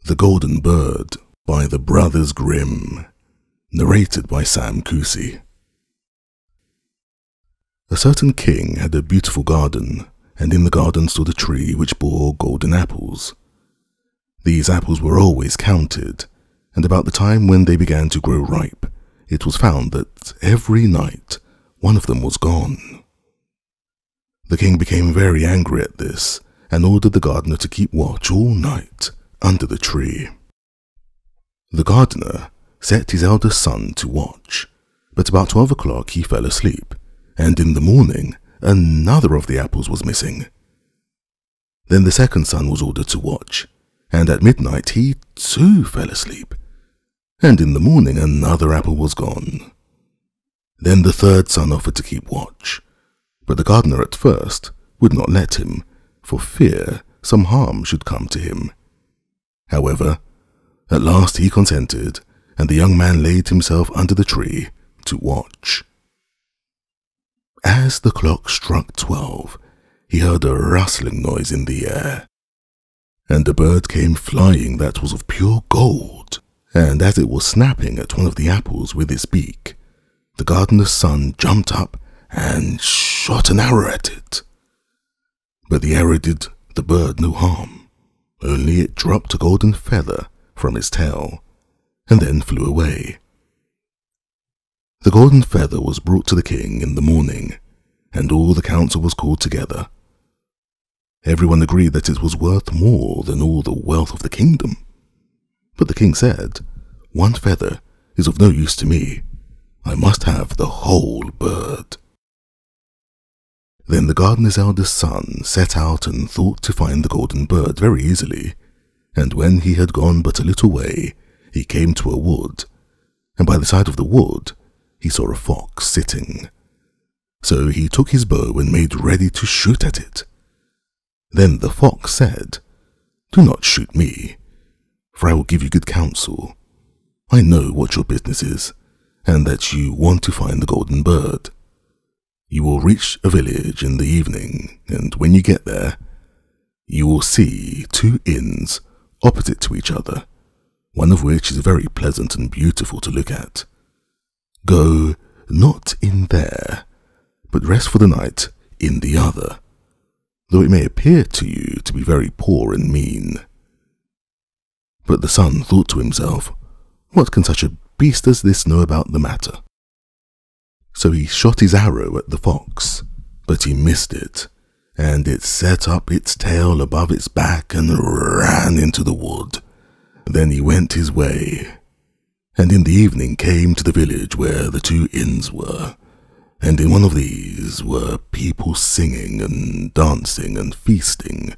The Golden Bird by the Brothers Grimm, narrated by Kusi. A certain king had a beautiful garden, and in the garden stood a tree which bore golden apples. These apples were always counted, and about the time when they began to grow ripe, it was found that every night one of them was gone. The king became very angry at this, and ordered the gardener to keep watch all night under the tree. The gardener set his eldest son to watch, but about 12 o'clock he fell asleep, and in the morning another of the apples was missing. Then the second son was ordered to watch, and at midnight he too fell asleep, and in the morning another apple was gone. Then the third son offered to keep watch, but the gardener at first would not let him, for fear some harm should come to him. However, at last he consented, and the young man laid himself under the tree to watch. As the clock struck 12, he heard a rustling noise in the air, and a bird came flying that was of pure gold, and as it was snapping at one of the apples with its beak, the gardener's son jumped up and shot an arrow at it. But the arrow did the bird no harm, only it dropped a golden feather from its tail, and then flew away. The golden feather was brought to the king in the morning, and all the council was called together. Everyone agreed that it was worth more than all the wealth of the kingdom. But the king said, "One feather is of no use to me. I must have the whole bird." Then the gardener's eldest son set out and thought to find the golden bird very easily, and when he had gone but a little way, he came to a wood, and by the side of the wood he saw a fox sitting. So he took his bow and made ready to shoot at it. Then the fox said, "Do not shoot me, for I will give you good counsel. I know what your business is, and that you want to find the golden bird. You will reach a village in the evening, and when you get there, you will see 2 inns opposite to each other, one of which is very pleasant and beautiful to look at. Go not in there, but rest for the night in the other, though it may appear to you to be very poor and mean." But the son thought to himself, "What can such a beast as this know about the matter?" So he shot his arrow at the fox, but he missed it, and it set up its tail above its back and ran into the wood. Then he went his way, and in the evening came to the village where the 2 inns were, and in one of these were people singing and dancing and feasting,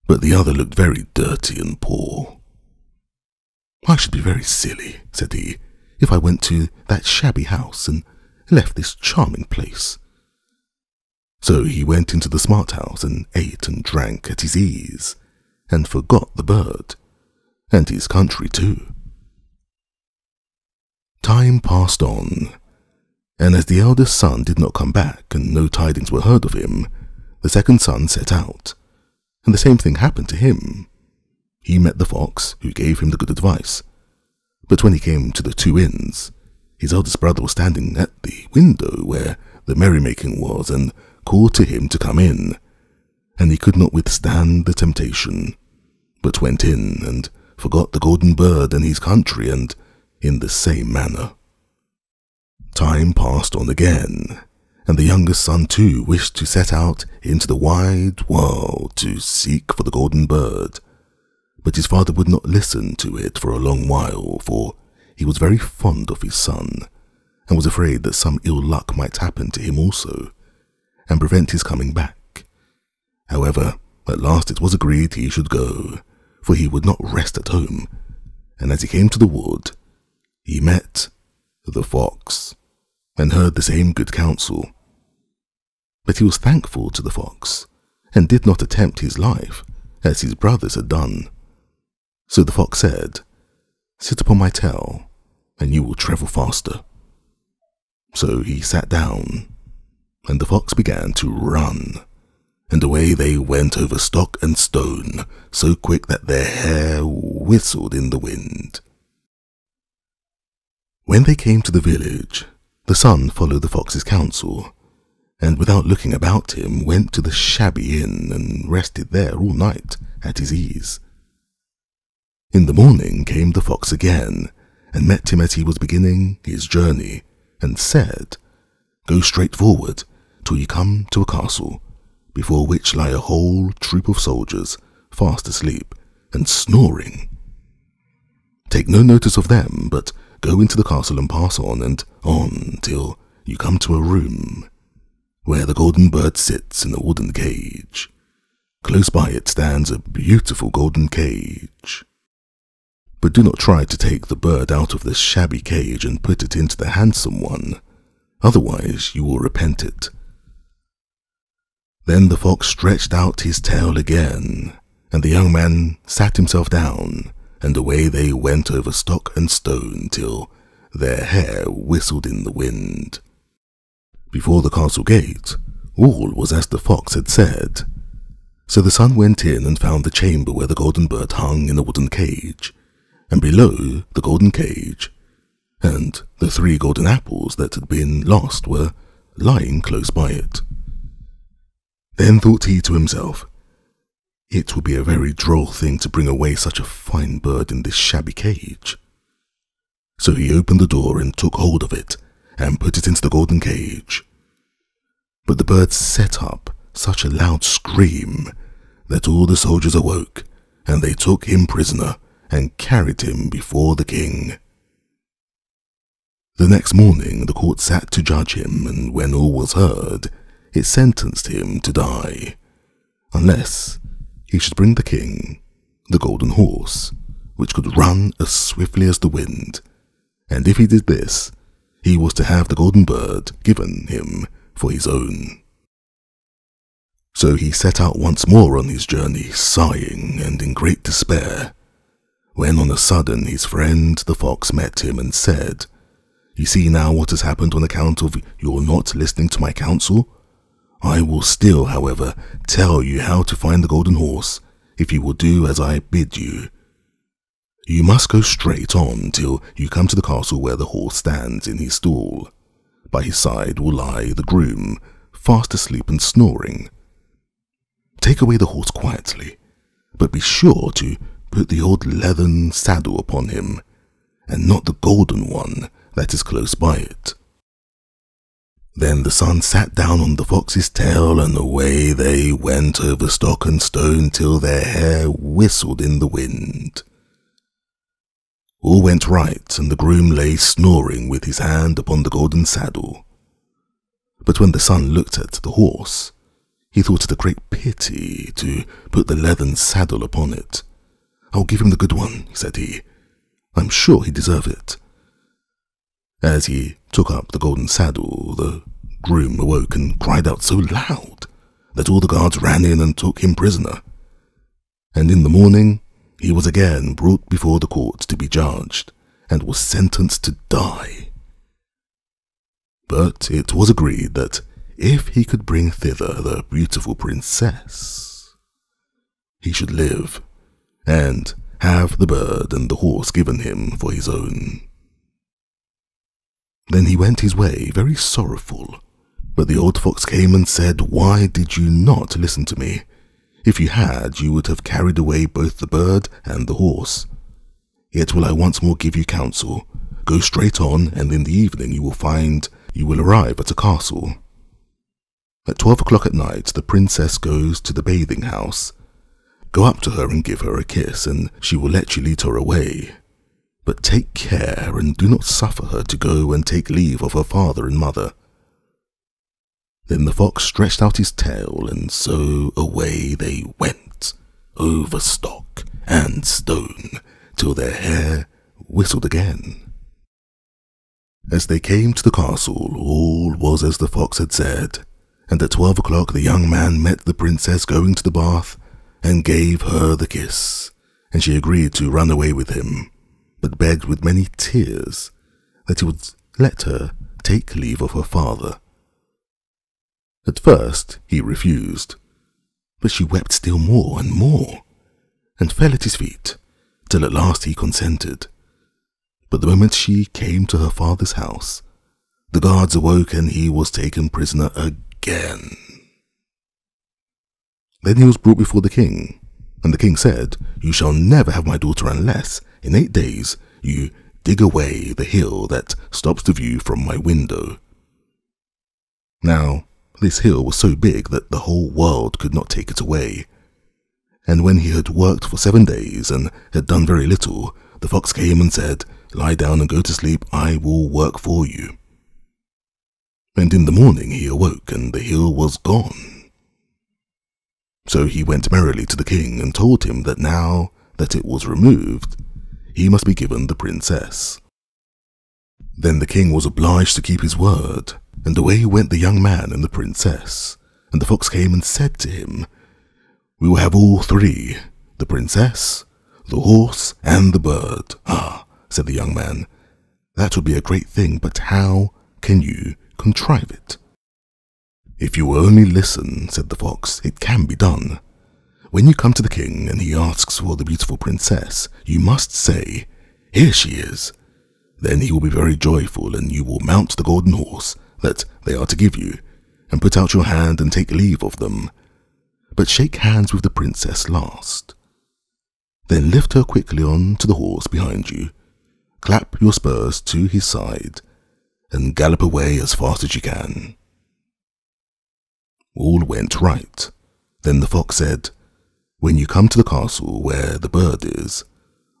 but the other looked very dirty and poor. "I should be very silly," said he, "if I went to that shabby house and left this charming place." So he went into the smart house and ate and drank at his ease, and forgot the bird, and his country too. Time passed on, and as the eldest son did not come back and no tidings were heard of him, the second son set out, and the same thing happened to him. He met the fox, who gave him the good advice, but when he came to the 2 inns, his eldest brother was standing at the window where the merrymaking was, and called to him to come in, and he could not withstand the temptation, but went in and forgot the golden bird and his country, and in the same manner. Time passed on again, and the youngest son too wished to set out into the wide world to seek for the golden bird, but his father would not listen to it for a long while, for he was very fond of his son, and was afraid that some ill luck might happen to him also, and prevent his coming back. However, at last it was agreed he should go, for he would not rest at home, and as he came to the wood, he met the fox, and heard the same good counsel. But he was thankful to the fox, and did not attempt his life, as his brothers had done. So the fox said, "Sit upon my tail, and you will travel faster." So he sat down, and the fox began to run, and away they went over stock and stone, so quick that their hair whistled in the wind. When they came to the village, the son followed the fox's counsel, and without looking about him went to the shabby inn and rested there all night at his ease. In the morning came the fox again, and met him as he was beginning his journey, and said, "Go straight forward till you come to a castle, before which lie a whole troop of soldiers, fast asleep and snoring. Take no notice of them, but go into the castle and pass on till you come to a room, where the golden bird sits in a wooden cage. Close by it stands a beautiful golden cage. But do not try to take the bird out of the shabby cage and put it into the handsome one, otherwise you will repent it." Then the fox stretched out his tail again, and the young man sat himself down, and away they went over stock and stone till their hair whistled in the wind. Before the castle gate, all was as the fox had said. So the son went in and found the chamber where the golden bird hung in a wooden cage, and below the golden cage, and the 3 golden apples that had been lost were lying close by it. Then thought he to himself, "It would be a very droll thing to bring away such a fine bird in this shabby cage." So he opened the door and took hold of it, and put it into the golden cage. But the bird set up such a loud scream that all the soldiers awoke, and they took him prisoner and carried him before the king. The next morning the court sat to judge him, and when all was heard, it sentenced him to die, unless he should bring the king the golden horse, which could run as swiftly as the wind, and if he did this, he was to have the golden bird given him for his own. So he set out once more on his journey, sighing and in great despair, when on a sudden his friend the fox met him and said, "You see now what has happened on account of your not listening to my counsel? I will still, however, tell you how to find the golden horse, if you will do as I bid you. You must go straight on till you come to the castle where the horse stands in his stall. By his side will lie the groom, fast asleep and snoring. Take away the horse quietly, but be sure to put the old leathern saddle upon him, and not the golden one that is close by it." Then the son sat down on the fox's tail, and away they went over stock and stone till their hair whistled in the wind. All went right, and the groom lay snoring with his hand upon the golden saddle. But when the son looked at the horse, he thought it a great pity to put the leathern saddle upon it. "I'll give him the good one," said he. "I'm sure he deserves it." As he took up the golden saddle, the groom awoke and cried out so loud that all the guards ran in and took him prisoner. And in the morning he was again brought before the court to be judged, and was sentenced to die. But it was agreed that if he could bring thither the beautiful princess, he should live, and have the bird and the horse given him for his own. Then he went his way very sorrowful, but the old fox came and said, "Why did you not listen to me? If you had, you would have carried away both the bird and the horse. Yet will I once more give you counsel. Go straight on, and in the evening you will find you will arrive at a castle. At 12 o'clock at night the princess goes to the bathing house. Go up to her and give her a kiss, and she will let you lead her away. But take care and do not suffer her to go and take leave of her father and mother." Then the fox stretched out his tail, and so away they went, over stock and stone, till their hair whistled again. As they came to the castle, all was as the fox had said, and at 12 o'clock the young man met the princess going to the bath, and gave her the kiss, and she agreed to run away with him, but begged with many tears that he would let her take leave of her father. At first he refused, But she wept still more and more, and fell at his feet, till at last he consented. But the moment she came to her father's house, the guards awoke and he was taken prisoner again. Then he was brought before the king, and the king said, "You shall never have my daughter unless, in 8 days, you dig away the hill that stops the view from my window." Now, this hill was so big that the whole world could not take it away. And when he had worked for 7 days and had done very little, the fox came and said, "Lie down and go to sleep, I will work for you." And in the morning he awoke, and the hill was gone. So he went merrily to the king and told him that now that it was removed, he must be given the princess. Then the king was obliged to keep his word, and away went the young man and the princess. And the fox came and said to him, "We will have all 3, the princess, the horse, and the bird." "Ah," said the young man, "that would be a great thing, but how can you contrive it?" "If you will only listen," said the fox, "it can be done. When you come to the king and he asks for the beautiful princess, you must say, 'Here she is.' Then he will be very joyful, and you will mount the golden horse that they are to give you, and put out your hand and take leave of them. But shake hands with the princess last. Then lift her quickly on to the horse behind you, clap your spurs to his side, and gallop away as fast as you can." All went right. Then the fox said, "When you come to the castle where the bird is,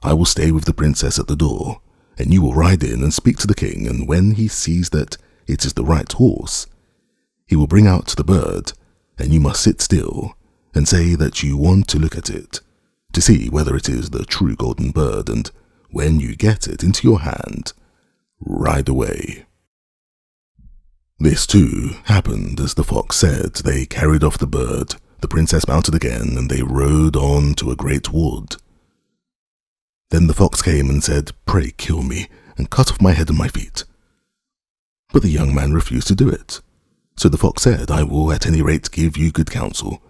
I will stay with the princess at the door, and you will ride in and speak to the king, and when he sees that it is the right horse, he will bring out the bird, and you must sit still and say that you want to look at it, to see whether it is the true golden bird, and when you get it into your hand, ride away." This too happened as the fox said. They carried off the bird, the princess mounted again, and they rode on to a great wood. Then the fox came and said, "Pray kill me, and cut off my head and my feet." But the young man refused to do it. So the fox said, "I will at any rate give you good counsel.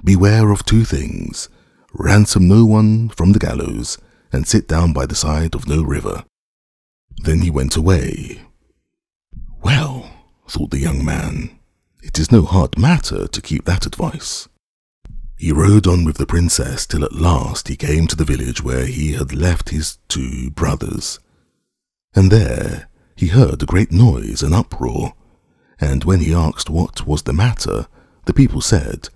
Beware of 2 things. Ransom no one from the gallows, and sit down by the side of no river." Then he went away. "Well," thought the young man, "it is no hard matter to keep that advice." He rode on with the princess till at last he came to the village where he had left his 2 brothers. And there he heard a great noise and uproar, and when he asked what was the matter, the people said,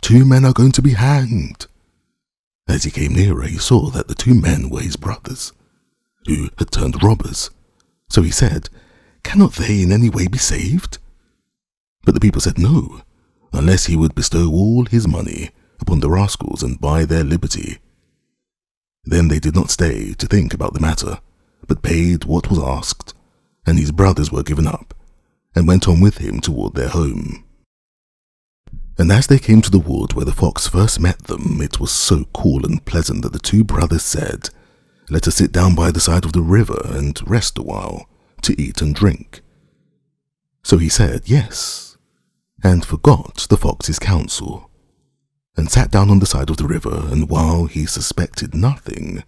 "2 men are going to be hanged." As he came nearer, he saw that the 2 men were his brothers, who had turned robbers. So he said, "Cannot they in any way be saved?" But the people said no, unless he would bestow all his money upon the rascals and buy their liberty. Then they did not stay to think about the matter, but paid what was asked, and his brothers were given up, and went on with him toward their home. And as they came to the wood where the fox first met them, it was so cool and pleasant that the 2 brothers said, "Let us sit down by the side of the river and rest a while, to eat and drink." So he said yes, and forgot the fox's counsel, and sat down on the side of the river, and while he suspected nothing,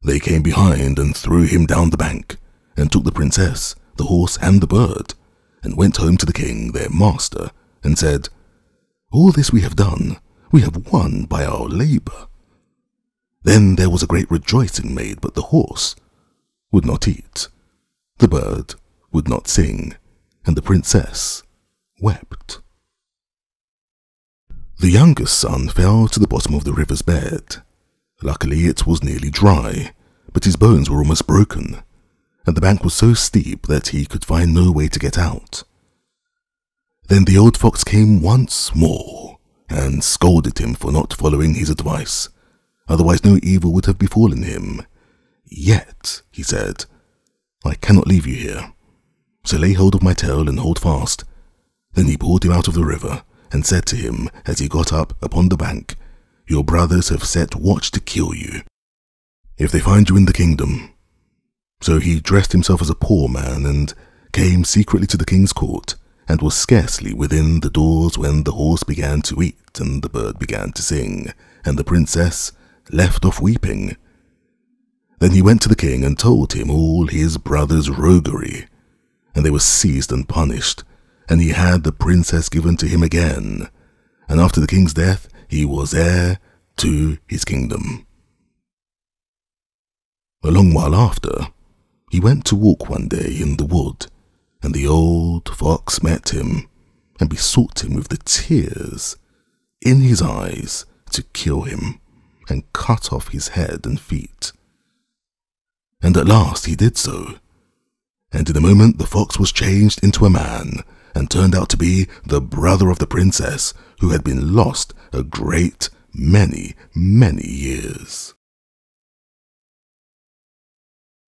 they came behind and threw him down the bank, and took the princess, the horse, and the bird, and went home to the king, their master, and said, "All this we have done, we have won by our labor." Then there was a great rejoicing made, but the horse would not eat, the bird would not sing, and the princess wept. The youngest son fell to the bottom of the river's bed. Luckily it was nearly dry, but his bones were almost broken, and the bank was so steep that he could find no way to get out. Then the old fox came once more, and scolded him for not following his advice, otherwise no evil would have befallen him. "Yet," he said, "I cannot leave you here, so lay hold of my tail and hold fast." Then he pulled him out of the river, and said to him as he got up upon the bank, "Your brothers have set watch to kill you, if they find you in the kingdom." So he dressed himself as a poor man, and came secretly to the king's court, and was scarcely within the doors when the horse began to eat and the bird began to sing, and the princess left off weeping. Then he went to the king and told him all his brother's roguery, and they were seized and punished, and he had the princess given to him again, and after the king's death he was heir to his kingdom. A long while after, he went to walk one day in the wood, and the old fox met him, and besought him with the tears in his eyes to kill him, and cut off his head and feet. And at last he did so, and in a moment the fox was changed into a man, and turned out to be the brother of the princess, who had been lost a great many years.